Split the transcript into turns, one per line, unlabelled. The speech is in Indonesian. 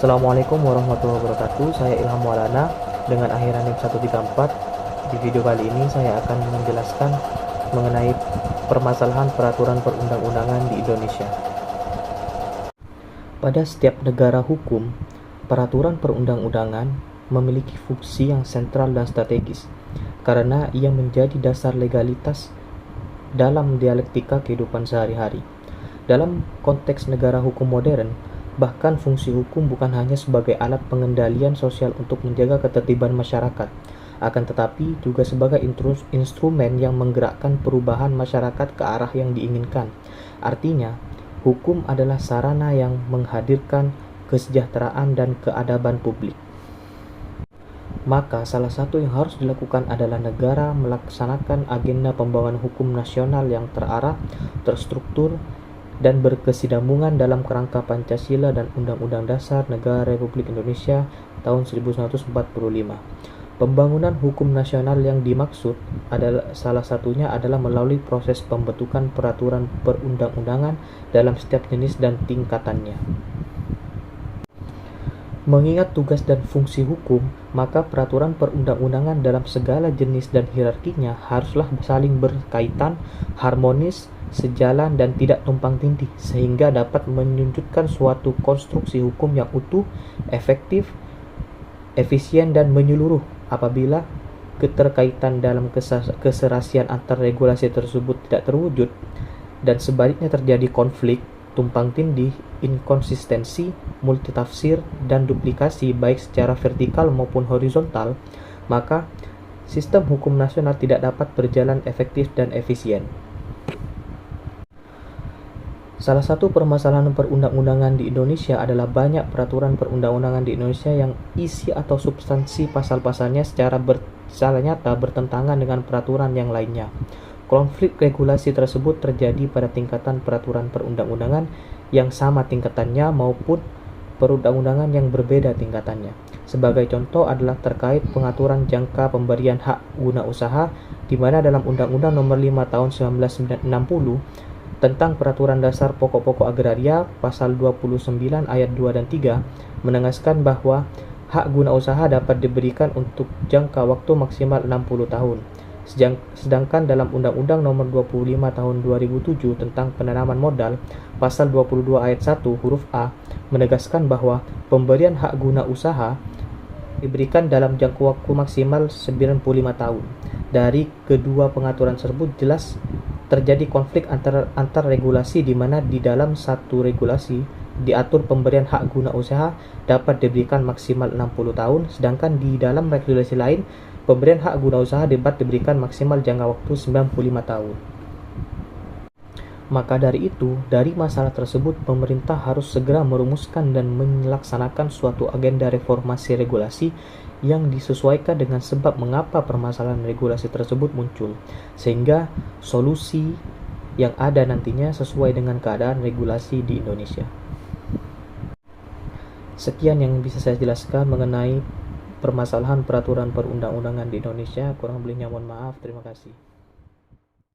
Assalamualaikum warahmatullahi wabarakatuh. Saya Ilham Maulana dengan akhiran NIM 134. Di video kali ini saya akan menjelaskan mengenai permasalahan peraturan perundang-undangan di Indonesia. Pada setiap negara hukum, peraturan perundang-undangan memiliki fungsi yang sentral dan strategis karena ia menjadi dasar legalitas dalam dialektika kehidupan sehari-hari. Dalam konteks negara hukum modern, bahkan fungsi hukum bukan hanya sebagai alat pengendalian sosial untuk menjaga ketertiban masyarakat, akan tetapi juga sebagai instrumen yang menggerakkan perubahan masyarakat ke arah yang diinginkan. Artinya, hukum adalah sarana yang menghadirkan kesejahteraan dan keadaban publik. Maka salah satu yang harus dilakukan adalah negara melaksanakan agenda pembangunan hukum nasional yang terarah, terstruktur, dan berkesinambungan dalam kerangka Pancasila dan Undang-Undang Dasar Negara Republik Indonesia tahun 1945. Pembangunan hukum nasional yang dimaksud adalah salah satunya adalah melalui proses pembentukan peraturan perundang-undangan dalam setiap jenis dan tingkatannya. Mengingat tugas dan fungsi hukum, maka peraturan perundang-undangan dalam segala jenis dan hierarkinya haruslah saling berkaitan, harmonis, sejalan dan tidak tumpang tindih sehingga dapat menunjukkan suatu konstruksi hukum yang utuh, efektif, efisien dan menyeluruh. Apabila keterkaitan dalam keserasian antar regulasi tersebut tidak terwujud dan sebaliknya terjadi konflik, tumpang tindih, inkonsistensi, multitafsir dan duplikasi baik secara vertikal maupun horizontal, maka sistem hukum nasional tidak dapat berjalan efektif dan efisien. Salah satu permasalahan perundang-undangan di Indonesia adalah banyak peraturan perundang-undangan di Indonesia yang isi atau substansi pasal-pasalnya secara nyata bertentangan dengan peraturan yang lainnya. Konflik regulasi tersebut terjadi pada tingkatan peraturan perundang-undangan yang sama tingkatannya maupun perundang-undangan yang berbeda tingkatannya. Sebagai contoh adalah terkait pengaturan jangka pemberian hak guna usaha, di mana dalam Undang-Undang Nomor 5 Tahun 1960 tentang Peraturan Dasar Pokok-Pokok Agraria pasal 29 ayat 2 dan 3 menegaskan bahwa hak guna usaha dapat diberikan untuk jangka waktu maksimal 60 tahun. Sedangkan dalam Undang-Undang Nomor 25 Tahun 2007 tentang penanaman modal pasal 22 ayat 1 huruf A menegaskan bahwa pemberian hak guna usaha diberikan dalam jangka waktu maksimal 95 tahun. Dari kedua pengaturan tersebut jelas terjadi konflik antar regulasi di mana di dalam satu regulasi diatur pemberian hak guna usaha dapat diberikan maksimal 60 tahun, sedangkan di dalam regulasi lain pemberian hak guna usaha dapat diberikan maksimal jangka waktu 95 tahun. Maka dari itu, dari masalah tersebut pemerintah harus segera merumuskan dan melaksanakan suatu agenda reformasi regulasi yang disesuaikan dengan sebab mengapa permasalahan regulasi tersebut muncul, sehingga solusi yang ada nantinya sesuai dengan keadaan regulasi di Indonesia. Sekian yang bisa saya jelaskan mengenai permasalahan peraturan perundang-undangan di Indonesia. Kurang lebihnya mohon maaf. Terima kasih.